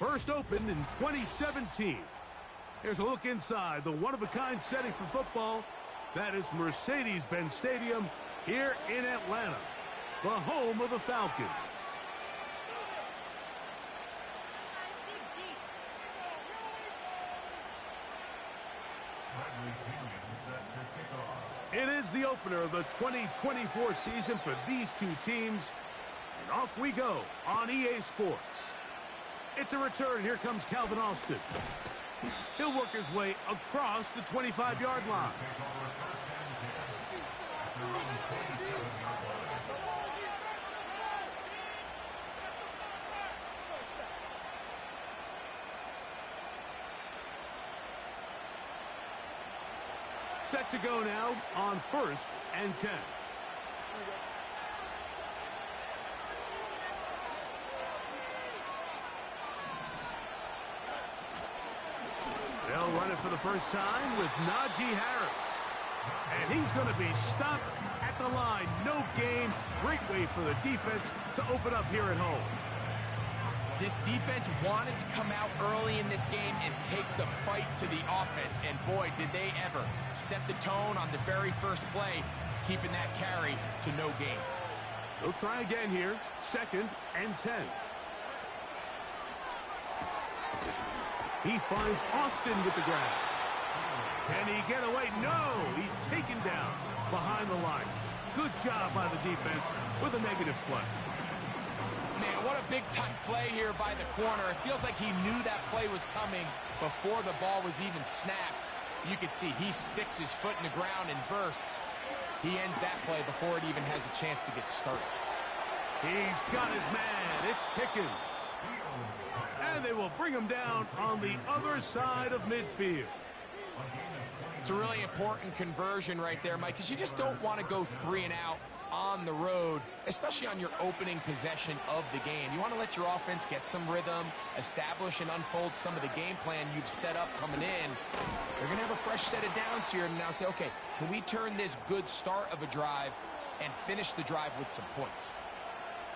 First opened in 2017. Here's a look inside the one-of-a-kind setting for football. That is Mercedes-Benz Stadium here in Atlanta, the home of the Falcons. It is the opener of the 2024 season for these two teams. And off we go on EA Sports. It's a return. Here comes Calvin Austin. He'll work his way across the 25-yard line. Set to go now on 1st and 10. They'll run it for the first time with Najee Harris. And he's going to be stopped at the line. No gain. Great way for the defense to open up here at home. This defense wanted to come out early in this game and take the fight to the offense. And boy, did they ever set the tone on the very first play, keeping that carry to no gain. They'll try again here. 2nd and 10. He finds Austin with the grab. Can he get away? No! He's taken down behind the line. Good job by the defense with a negative play. Man, what a big-time play here by the corner. It feels like he knew that play was coming before the ball was even snapped. You can see he sticks his foot in the ground and bursts. He ends that play before it even has a chance to get started. He's got his man. It's Pickens. And they will bring him down on the other side of midfield. It's a really important conversion right there, Mike, because you just don't want to go 3 and out on the road, especially on your opening possession of the game. You want to let your offense get some rhythm, establish and unfold some of the game plan you've set up coming in. They're going to have a fresh set of downs here and now say, okay, can we turn this good start of a drive and finish the drive with some points?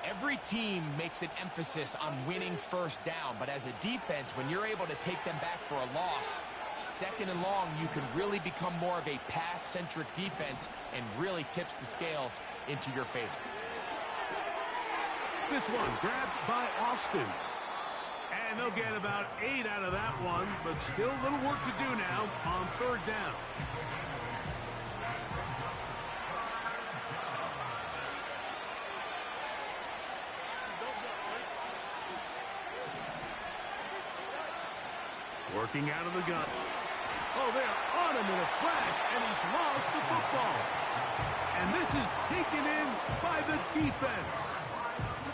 Every team makes an emphasis on winning first down, but as a defense, when you're able to take them back for a loss, 2nd and long, you can really become more of a pass-centric defense and really tips the scales into your favor. This one grabbed by Austin. And they'll get about 8 out of that one, but still a little work to do now on 3rd down. Working out of the gun. Oh, they're on him in a flash, and he's lost the football. And this is taken in by the defense.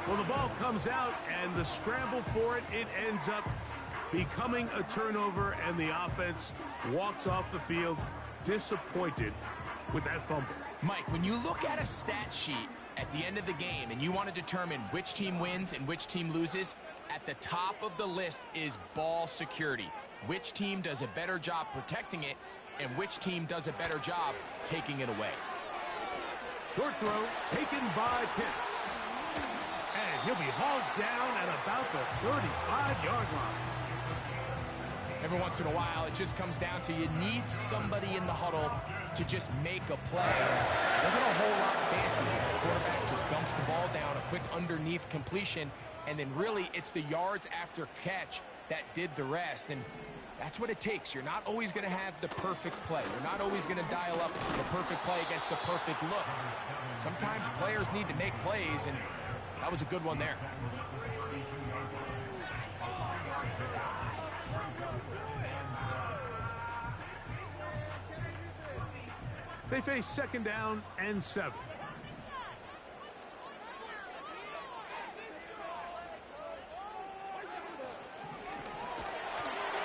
Well, the ball comes out, and the scramble for it, it ends up becoming a turnover, and the offense walks off the field disappointed with that fumble. Mike, when you look at a stat sheet at the end of the game and you want to determine which team wins and which team loses, at the top of the list is ball security. Which team does a better job protecting it, and which team does a better job taking it away. Short throw taken by Pitts. And he'll be hauled down at about the 35-yard line. Every once in a while, it just comes down to you need somebody in the huddle to just make a play. It wasn't a whole lot fancy. The quarterback just dumps the ball down, a quick underneath completion, and then really it's the yards after catch that did the rest. And that's what it takes. You're not always going to have the perfect play. You're not always going to dial up the perfect play against the perfect look. Sometimes players need to make plays, and that was a good one there. They face 2nd down and 7.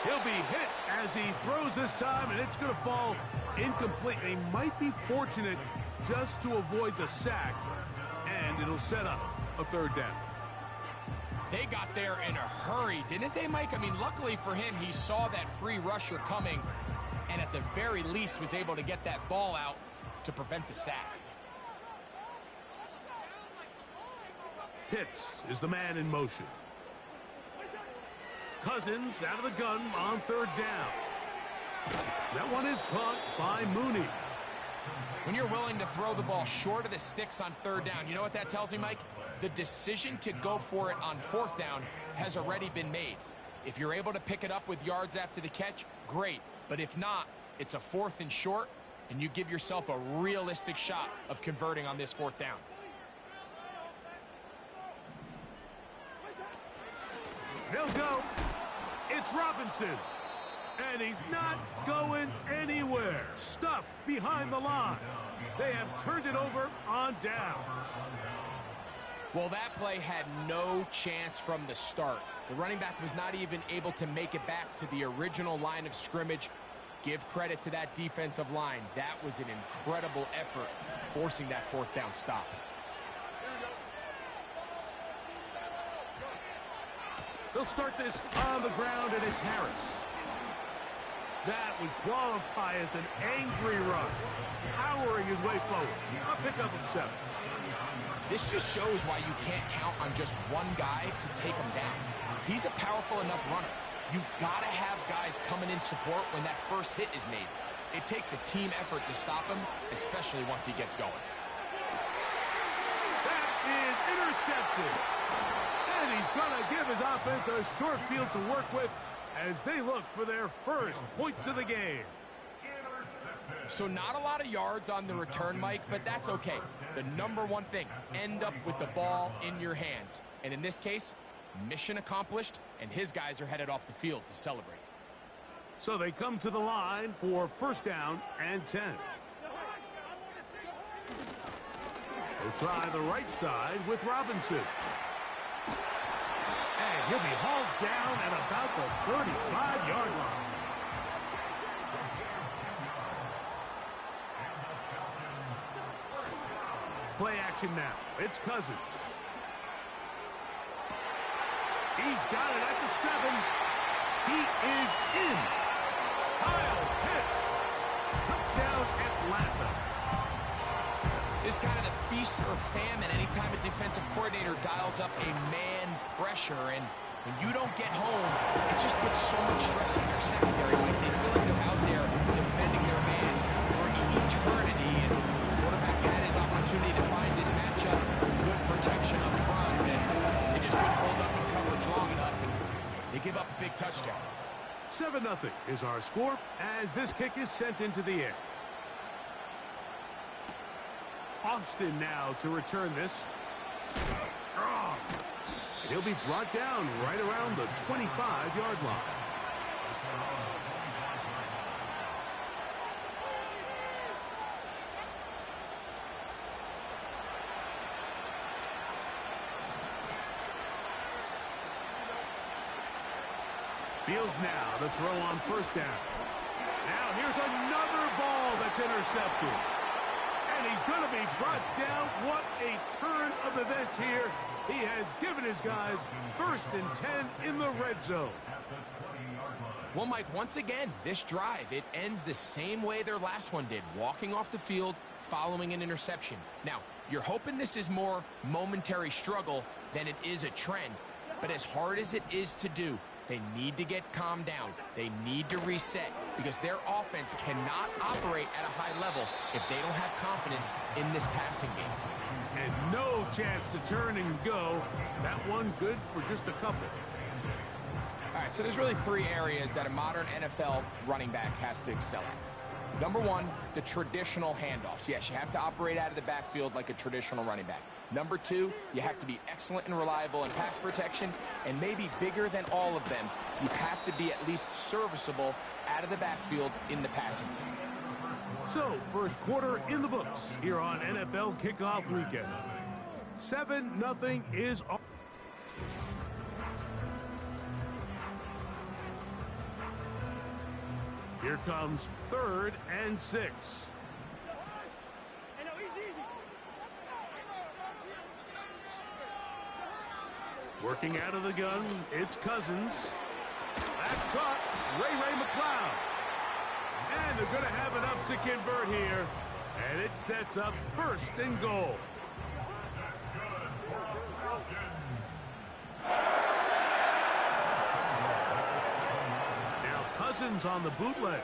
He'll be hit as he throws this time, and it's going to fall incomplete. They might be fortunate just to avoid the sack, and it'll set up a 3rd down. They got there in a hurry, didn't they, Mike? I mean, luckily for him, he saw that free rusher coming, and at the very least was able to get that ball out to prevent the sack. Pitts is the man in motion. Cousins out of the gun on third down. That one is caught by Mooney. When you're willing to throw the ball short of the sticks on third down, you know what that tells me, Mike? The decision to go for it on fourth down has already been made. If you're able to pick it up with yards after the catch, great. But if not, it's a 4th and short, and you give yourself a realistic shot of converting on this 4th down. They'll go. It's Robinson. And he's not going anywhere. Stuffed behind the line. They have turned it over on downs. Well, that play had no chance from the start. The running back was not even able to make it back to the original line of scrimmage. Give credit to that defensive line. That was an incredible effort, forcing that 4th down stop. They'll start this on the ground, and it's Harris. That would qualify as an angry run, powering his way forward. A pickup of 7. This just shows why you can't count on just one guy to take him down. He's a powerful enough runner. You gotta have guys coming in support when that first hit is made. It takes a team effort to stop him, especially once he gets going. That is intercepted. And he's gonna give his offense a short field to work with as they look for their first points of the game. So not a lot of yards on the return, Mike, but that's okay. The number one thing, end up with the ball in your hands. And in this case, mission accomplished, and his guys are headed off the field to celebrate. So they come to the line for 1st down and 10. They'll try the right side with Robinson. And he'll be hauled down at about the 35-yard line. Play action now. It's Cousins. He's got it at the 7. He is in. Kyle Pitts. Touchdown, Atlanta. This is kind of the feast or famine anytime a defensive coordinator dials up a man pressure. And when you don't get home, it just puts so much stress on your secondary. Like they feel like they're out there defending their man for an eternity. And the quarterback had his opportunity to find his matchup. Good protection up front. And they just couldn't hold up in coverage long enough. And they give up a big touchdown. 7-0 is our score as this kick is sent into the air. Austin now to return this. Strong. He'll be brought down right around the 25-yard line. Fields now to throw on 1st down. Now here's another ball that's intercepted. And he's going to be brought down. What a turn of events here. He has given his guys 1st and 10 in the red zone. Well, Mike, once again, this drive, it ends the same way their last one did, walking off the field, following an interception. Now, you're hoping this is more momentary struggle than it is a trend. But as hard as it is to do, they need to get calmed down. They need to reset because their offense cannot operate at a high level if they don't have confidence in this passing game. And no chance to turn and go. That one good for just a couple. All right, so there's really 3 areas that a modern NFL running back has to excel at. Number 1, the traditional handoffs. Yes, you have to operate out of the backfield like a traditional running back. Number 2, you have to be excellent and reliable in pass protection, and maybe bigger than all of them, you have to be at least serviceable out of the backfield in the passing game. So, first quarter in the books here on NFL Kickoff Weekend. 7-0 is all. Here comes 3rd and 6. Working out of the gun, it's Cousins. That's caught. Ray McLeod. And they're going to have enough to convert here. And it sets up 1st and goal. Cousins on the bootleg.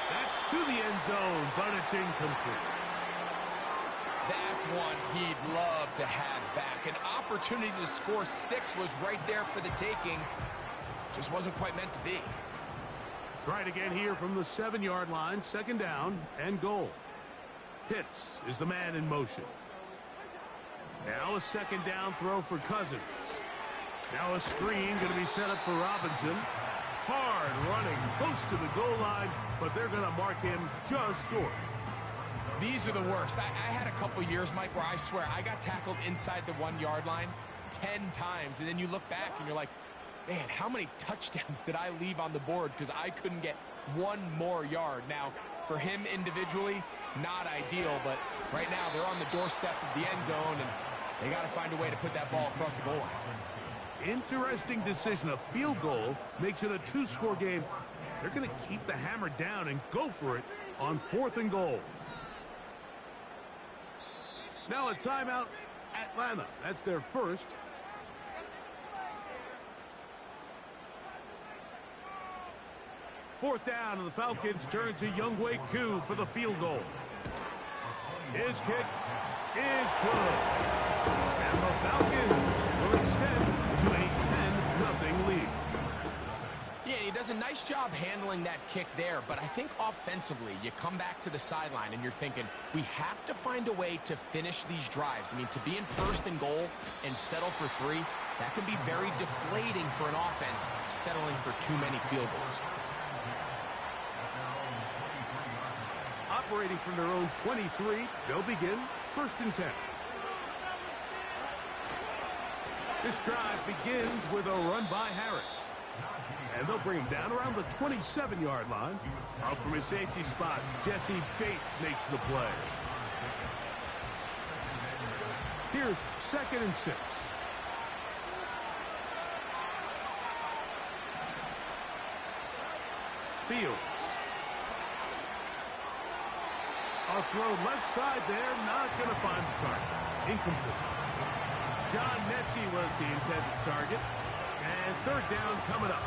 That's to the end zone, but it's incomplete. That's one he'd love to have back. An opportunity to score 6 was right there for the taking. Just wasn't quite meant to be. Try it again here from the 7-yard line. 2nd down and goal. Pitts is the man in motion. Now a 2nd down throw for Cousins. Now a screen going to be set up for Robinson. Hard running close to the goal line, but they're going to mark him just short. These are the worst. I had a couple years, Mike, where I swear I got tackled inside the 1-yard line 10 times, and then you look back and you're like, man, how many touchdowns did I leave on the board because I couldn't get one more yard? Now, for him individually, not ideal, but right now they're on the doorstep of the end zone, and they got to find a way to put that ball across the goal line. Interesting decision. A field goal makes it a 2-score game. They're going to keep the hammer down and go for it on 4th and goal. Now a timeout, Atlanta. That's their first. Fourth down, and the Falcons turn to Younghoe Koo for the field goal. His kick is good. And the Falcons will extend to a 10-0 lead. Yeah, he does a nice job handling that kick there, but I think offensively, you come back to the sideline and you're thinking, we have to find a way to finish these drives. I mean, to be in 1st and goal and settle for 3, that can be very deflating for an offense settling for too many field goals. Operating from their own 23, they'll begin 1st and 10. This drive begins with a run by Harris. And they'll bring him down around the 27-yard line. Out from his safety spot, Jesse Bates makes the play. Here's 2nd and 6. Fields. A throw left side there, not going to find the target. Incomplete. John Mechie was the intended target. And 3rd down coming up.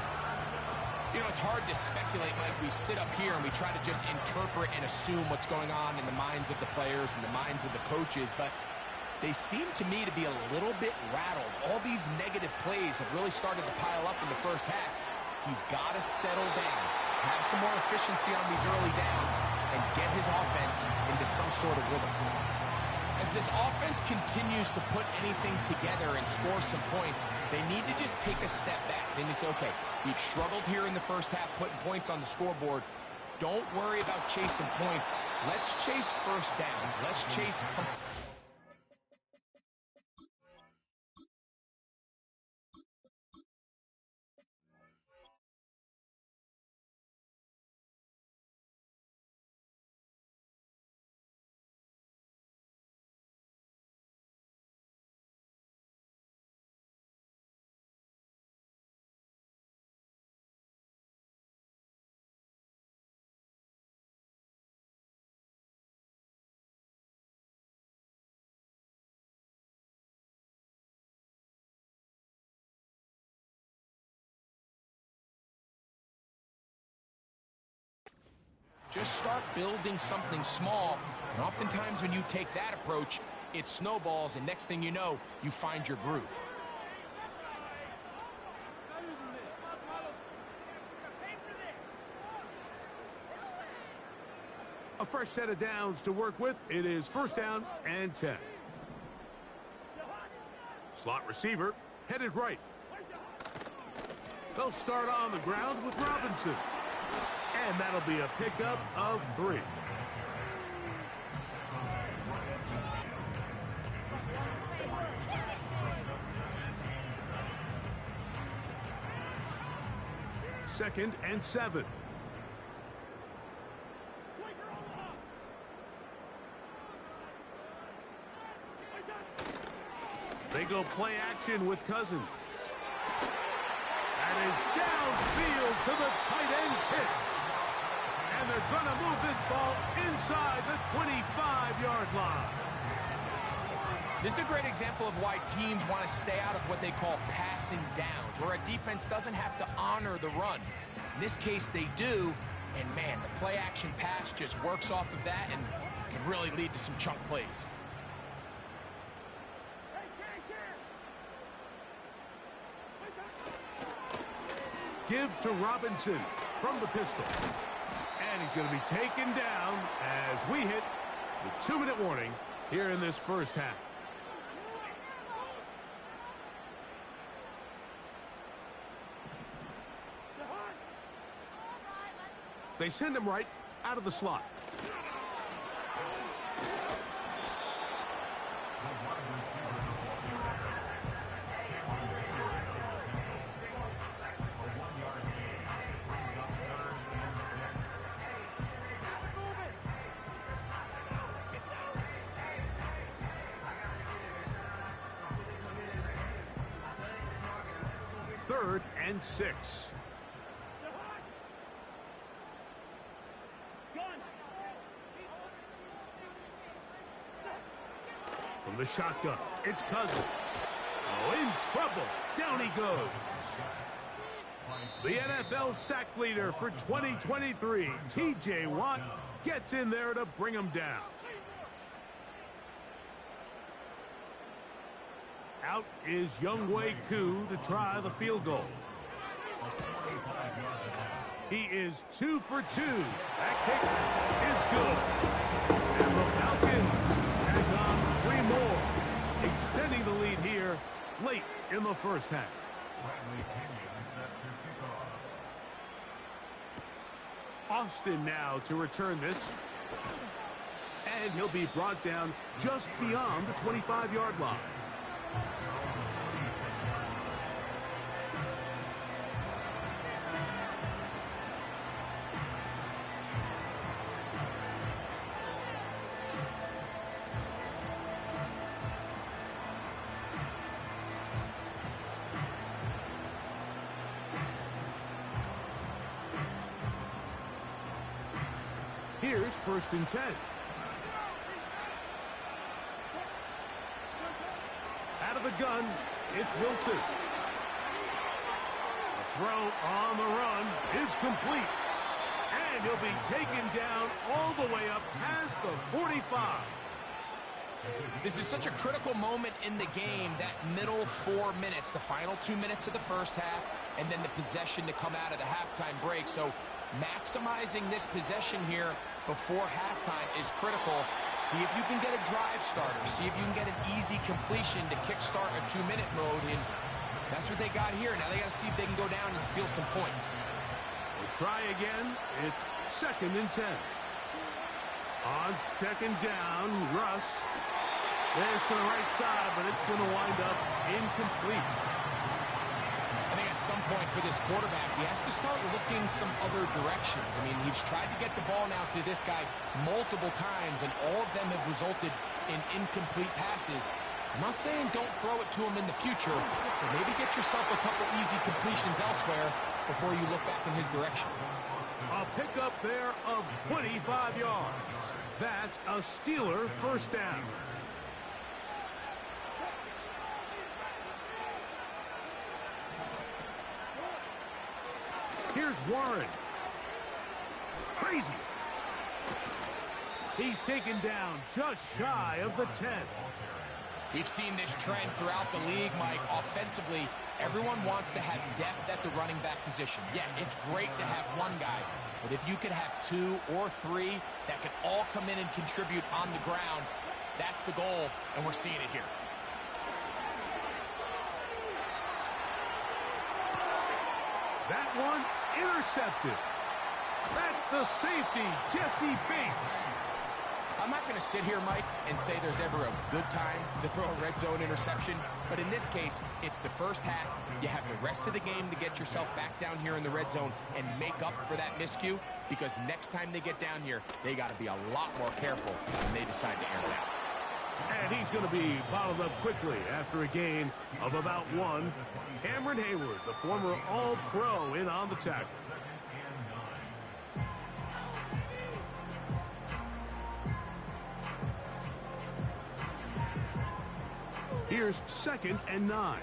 You know, it's hard to speculate, Mike. We sit up here and we try to just interpret and assume what's going on in the minds of the players and the minds of the coaches, but they seem to me to be a little bit rattled. All these negative plays have really started to pile up in the first half. He's got to settle down, have some more efficiency on these early downs, and get his offense into some sort of rhythm. As this offense continues to put anything together and score some points, they need to just take a step back. Then they say, okay, we've struggled here in the first half putting points on the scoreboard. Don't worry about chasing points. Let's chase 1st downs. Let's chase... Just start building something small, and oftentimes when you take that approach, it snowballs, and next thing you know, you find your groove. A fresh set of downs to work with. It is 1st down and 10. Slot receiver headed right. They'll start on the ground with Robinson. And that'll be a pickup of 3. Second and 7. They go play action with Cousins. That is downfield to the tight end Pitts. And they're going to move this ball inside the 25-yard line. This is a great example of why teams want to stay out of what they call passing downs, where a defense doesn't have to honor the run. In this case, they do, and man, the play-action pass just works off of that and can really lead to some chunk plays. Give to Robinson from the pistol. And he's going to be taken down as we hit the 2-minute warning here in this first half. They send him right out of the slot. Third and 6. From the shotgun, it's Cousins. Oh, in trouble. Down he goes. The NFL sack leader for 2023, T.J. Watt, gets in there to bring him down. Out is Younghoe Koo to try the field goal. He is 2 for 2. That kick is good. And the Falcons tag on 3 more, extending the lead here late in the first half. Austin now to return this. And he'll be brought down just beyond the 25-yard line. Here's 1st and 10. Out of the gun, it's Wilson. The throw on the run is complete. And he'll be taken down all the way up past the 45. This is such a critical moment in the game, that middle 4 minutes, the final 2 minutes of the first half, and then the possession to come out of the halftime break. So maximizing this possession here before halftime is critical. See if you can get a drive starter. See if you can get an easy completion to kickstart a 2-minute mode. And that's what they got here. Now they got to see if they can go down and steal some points. We'll try again. It's 2nd and 10. On 2nd down, Russ. There's to the right side, but it's going to wind up incomplete. I think at some point for this quarterback, he has to start looking some other directions. I mean, he's tried to get the ball now to this guy multiple times, and all of them have resulted in incomplete passes. I'm not saying don't throw it to him in the future, but maybe get yourself a couple easy completions elsewhere before you look back in his direction. A pickup there of 25 yards. That's a Steeler first down. Here's Warren. Crazy. He's taken down just shy of the 10. We've seen this trend throughout the league, Mike. Offensively, everyone wants to have depth at the running back position. Yeah, it's great to have one guy, but if you could have 2 or 3 that can all come in and contribute on the ground, that's the goal, and we're seeing it here. That one intercepted. That's the safety, Jesse Bates. I'm not going to sit here, Mike, and say there's ever a good time to throw a red zone interception, but in this case, it's the first half. You have the rest of the game to get yourself back down here in the red zone and make up for that miscue, because next time they get down here, they got to be a lot more careful when they decide to air it out. And he's going to be bottled up quickly after a gain of about 1. Cameron Hayward, the former All-Pro, in on the tackle. Here's 2nd and 9.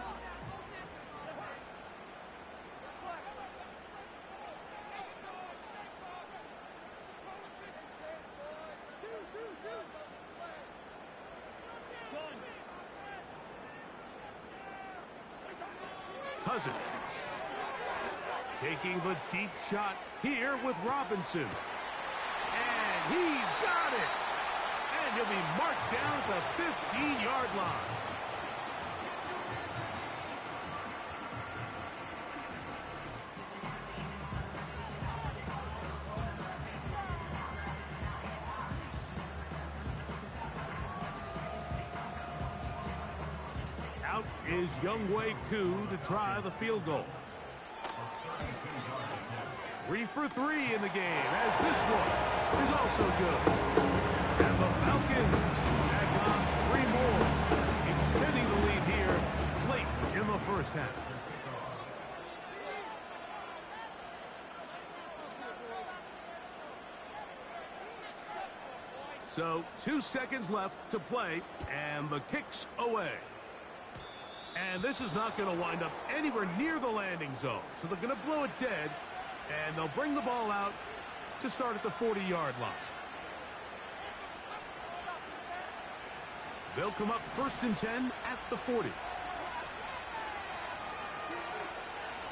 Cousins taking the deep shot here with Robinson. And he's got it. And he'll be marked down at the 15-yard line. Out is Younghoe Koo to try the field goal. 3 for 3 in the game, as this one is also good. And the Falcons tack on 3 more, extending the lead here late in the first half. So 2 seconds left to play, and the kick's away. And this is not going to wind up anywhere near the landing zone. So they're going to blow it dead, and they'll bring the ball out to start at the 40-yard line. They'll come up 1st and 10 at the 40.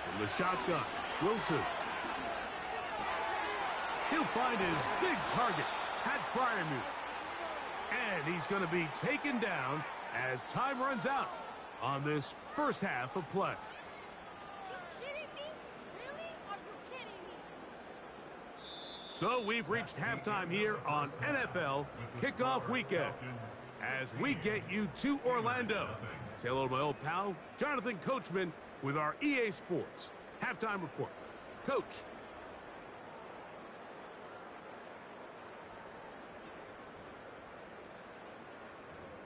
From the shotgun, Wilson. He'll find his big target, Pat Fryermuth. And he's going to be taken down as time runs out on this first half of play. Are you kidding me? Really? Are you kidding me? So we've reached halftime here on NFL Kickoff Weekend as we get you to Orlando. Say hello to my old pal, Jonathan Coachman, with our EA Sports Halftime Report. Coach.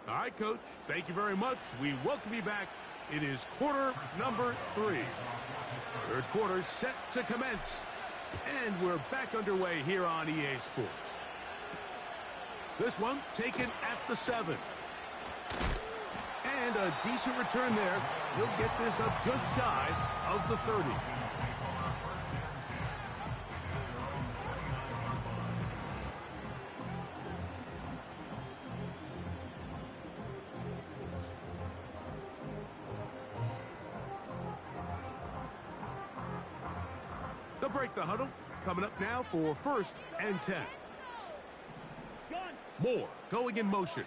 All right, Coach. Thank you very much. We welcome you back. It is quarter number 3. Third quarter set to commence. And we're back underway here on EA Sports. This one taken at the 7. And a decent return there. He'll get this up just shy of the 30. They'll break the huddle. Coming up now for 1st and 10. Moore going in motion.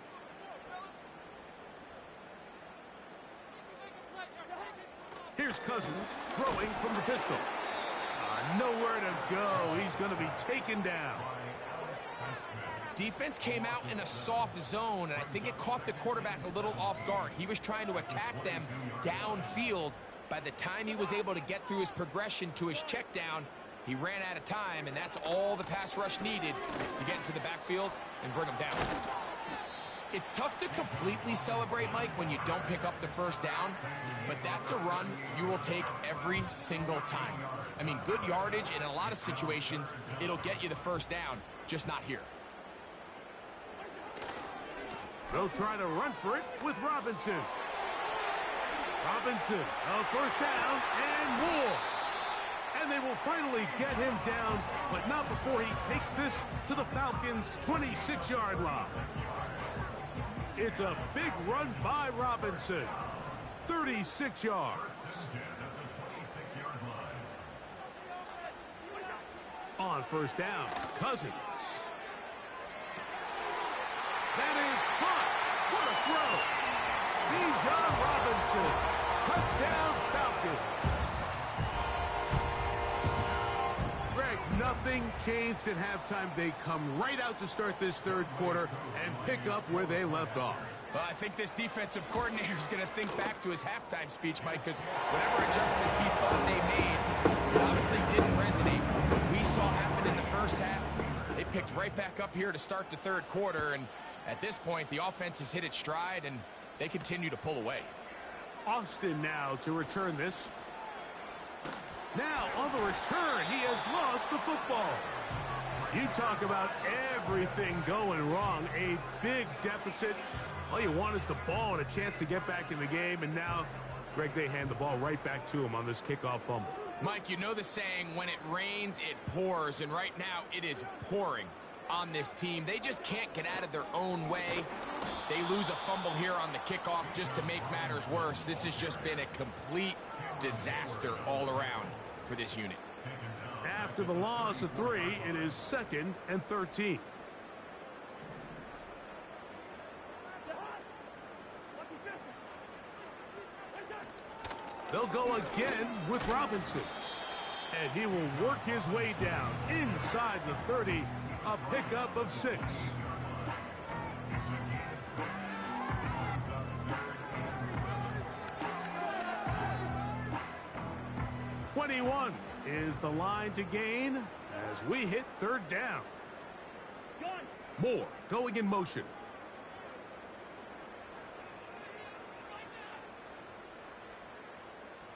Here's Cousins throwing from the pistol. Nowhere to go. He's going to be taken down. Defense came out in a soft zone, and I think it caught the quarterback a little off guard. He was trying to attack them downfield. By the time he was able to get through his progression to his check down, he ran out of time, and that's all the pass rush needed to get into the backfield and bring him down. It's tough to completely celebrate, Mike, when you don't pick up the first down, but that's a run you will take every single time. I mean, good yardage, and in a lot of situations, it'll get you the first down, just not here. They'll try to run for it with Robinson. Robinson, a first down, and more. And they will finally get him down, but not before he takes this to the Falcons' 26-yard line. It's a big run by Robinson. 36 yards. On first down, Cousins. That is caught. What a throw. Bijan Robinson. Touchdown, Falcons. Greg, nothing changed at halftime. They come right out to start this third quarter and pick up where they left off. Well, I think this defensive coordinator is going to think back to his halftime speech, Mike, because whatever adjustments he thought they made, it obviously didn't resonate. What we saw happen in the first half, they picked right back up here to start the third quarter, and at this point, the offense has hit its stride, and they continue to pull away. Austin now to return this. Now, on the return, he has lost the football. You talk about everything going wrong. A big deficit. All you want is the ball and a chance to get back in the game. And now, Greg, they hand the ball right back to him on this kickoff fumble. Mike, you know the saying, when it rains, it pours. And right now, it is pouring on this team. They just can't get out of their own way. They lose a fumble here on the kickoff just to make matters worse. This has just been a complete disaster all around for this unit. After the loss of 3, it is 2nd and 13. They'll go again with Robinson. And he will work his way down inside the 30, a pickup of 6. 21 is the line to gain as we hit 3rd down. Moore going in motion.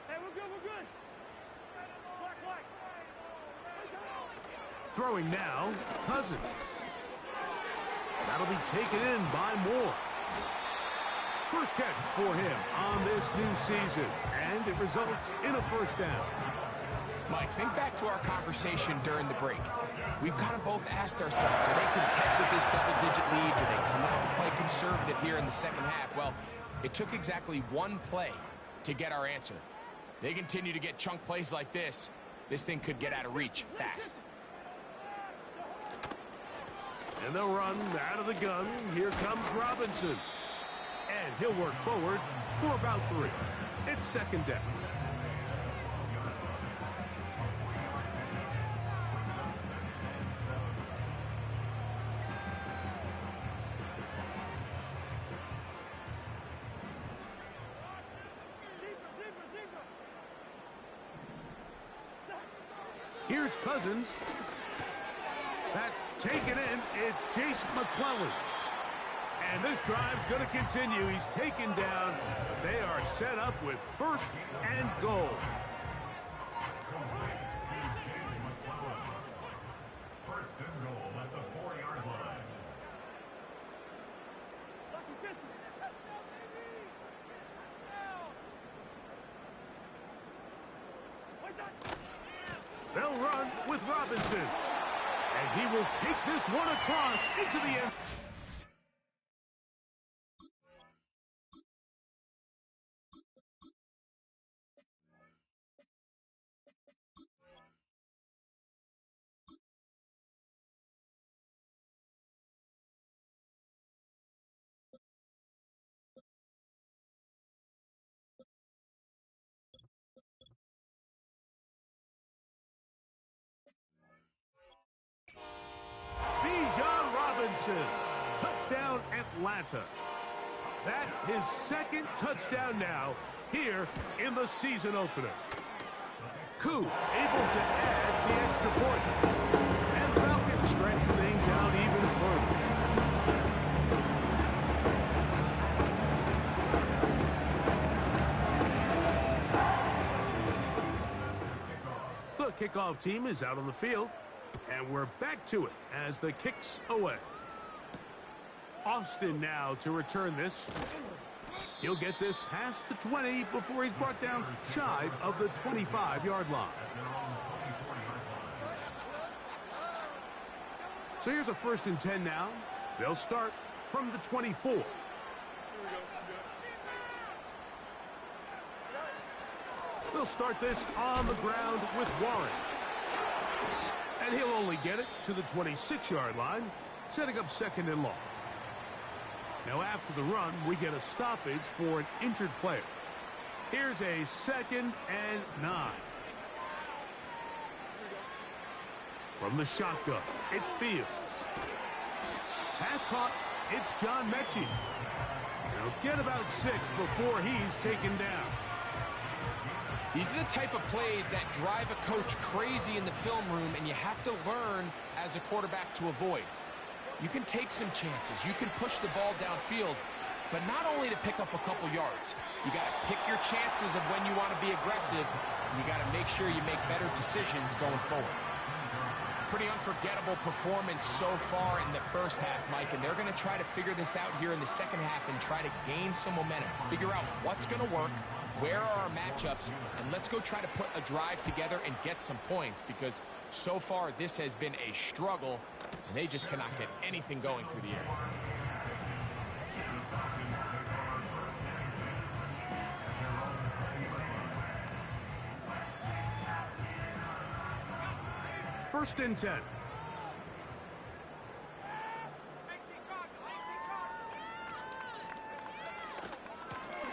Hey, we're good. Throwing now, Cousins. That'll be taken in by Moore. First catch for him on this new season, and it results in a 1st down. Mike, think back to our conversation during the break. We've kind of both asked ourselves, are they content with this double-digit lead? Do they come out and play conservative here in the second half? Well, it took exactly 1 play to get our answer. They continue to get chunk plays like this. This thing could get out of reach fast. And they'll run out of the gun. Here comes Robinson. And he'll work forward for about 3. It's 2nd down. Here's Cousins. That's taken in. It's Jace McClellan. And this drive's going to continue. He's taken down. They are set up with 1st and goal. First and goal at the 4-yard line. They'll run with Robinson. And he will take this one across into the end. Touchdown, Atlanta. That his 2nd touchdown now here in the season opener. Koo able to add the extra point. And the Falcons stretch things out even further. The kickoff team is out on the field. And we're back to it as the kick's away. Austin now to return this. He'll get this past the 20 before he's brought down shy of the 25-yard line. So here's a 1st and 10 now. They'll start from the 24. They'll start this on the ground with Warren. And he'll only get it to the 26-yard line, setting up 2nd and long. Now after the run, we get a stoppage for an injured player. Here's a 2nd and 9. From the shotgun, it's Fields. Pass caught, it's John Mechie. He'll get about 6 before he's taken down. These are the type of plays that drive a coach crazy in the film room, and you have to learn as a quarterback to avoid. You can take some chances. You can push the ball downfield, but not only to pick up a couple yards. You got to pick your chances of when you want to be aggressive, and you got to make sure you make better decisions going forward. Pretty unforgettable performance so far in the first half, Mike, and they're going to try to figure this out here in the second half and try to gain some momentum, figure out what's going to work, where are our matchups, and let's go try to put a drive together and get some points, because so far this has been a struggle, and they just cannot get anything going through the air. First and 10.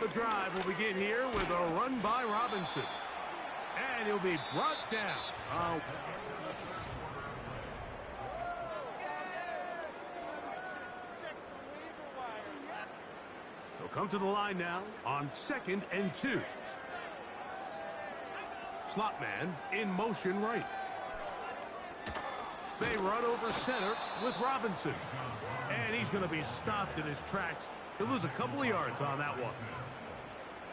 The drive will begin here with a run by Robinson. And he'll be brought down. Oh. He'll come to the line now on 2nd and 2. Slot man in motion right. They run over center with Robinson. And he's going to be stopped in his tracks. He'll lose a couple of yards on that one.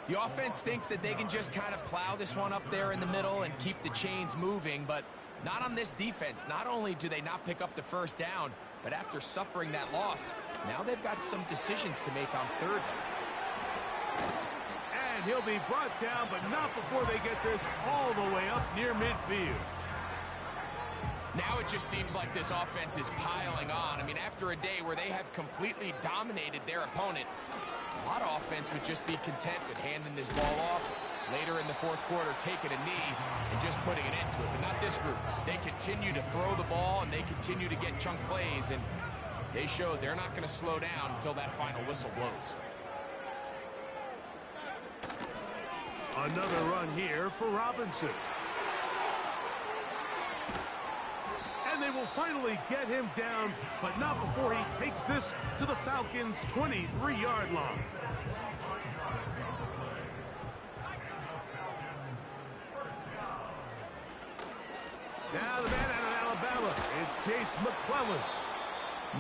The offense thinks that they can just kind of plow this one up there in the middle and keep the chains moving, but not on this defense. Not only do they not pick up the first down, but after suffering that loss, now they've got some decisions to make on third down. And he'll be brought down, but not before they get this all the way up near midfield. Now it just seems like this offense is piling on. I mean, after a day where they have completely dominated their opponent, a lot of offense would just be content with handing this ball off. Later in the fourth quarter, taking a knee and just putting it into it. But not this group. They continue to throw the ball, and they continue to get chunk plays, and they showed they're not going to slow down until that final whistle blows. Another run here for Robinson. And they will finally get him down, but not before he takes this to the Falcons' 23-yard line. Now the man out of Alabama, it's Jace McClellan.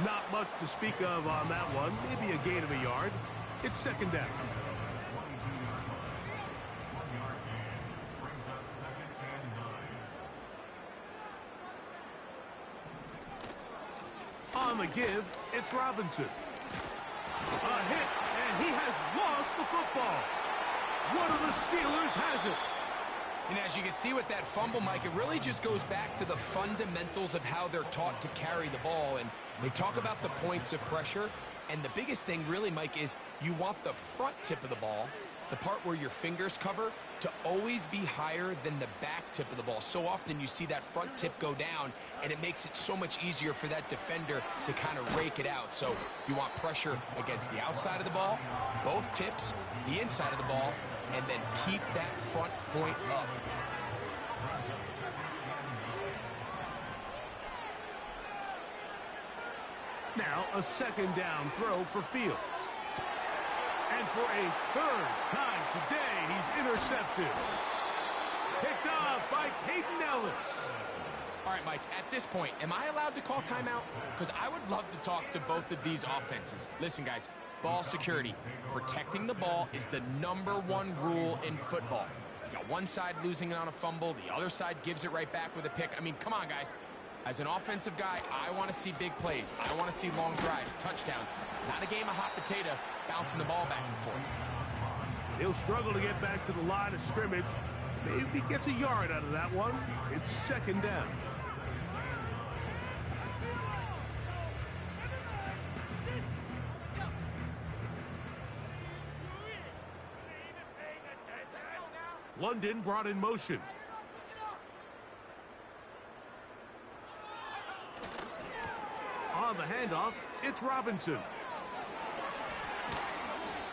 Not much to speak of on that one, maybe a gain of a yard. It's 2nd down. On the give, it's Robinson. A hit, and he has lost the football. One of the Steelers has it. And as you can see with that fumble, Mike, it really just goes back to the fundamentals of how they're taught to carry the ball. And they talk about the points of pressure. And the biggest thing really, Mike, is you want the front tip of the ball, the part where your fingers cover, to always be higher than the back tip of the ball. So often you see that front tip go down, and it makes it so much easier for that defender to kind of rake it out. So you want pressure against the outside of the ball, both tips, the inside of the ball, and then keep that front point up. Now a 2nd down throw for Fields. And for a 3rd time today, he's intercepted. Picked off by Caden Ellis. All right, Mike, at this point, am I allowed to call timeout? Because I would love to talk to both of these offenses. Listen, guys, ball security. Protecting the ball is the #1 rule in football. You got one side losing it on a fumble, the other side gives it right back with a pick. I mean, come on, guys. As an offensive guy, I want to see big plays. I want to see long drives, touchdowns. Not a game of hot potato bouncing the ball back and forth. He'll struggle to get back to the line of scrimmage. Maybe gets a yard out of that one. It's 2nd down. London brought in motion. On the handoff, it's Robinson.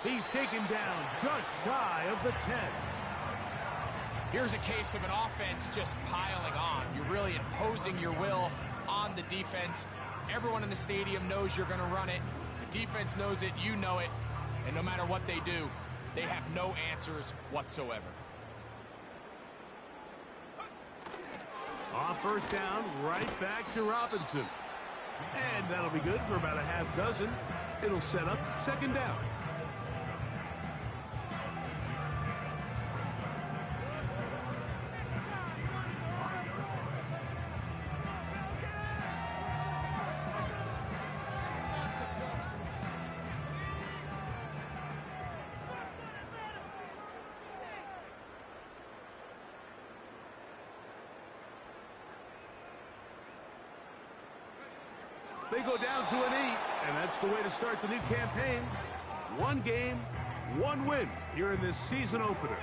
He's taken down just shy of the 10. Here's a case of an offense just piling on. You're really imposing your will on the defense. Everyone in the stadium knows you're going to run it. The defense knows it, you know it. And no matter what they do, they have no answers whatsoever. On 1st down, right back to Robinson. And that'll be good for about a half dozen. It'll set up 2nd down. They go down to an 8, and that's the way to start the new campaign. One game, one win here in this season opener.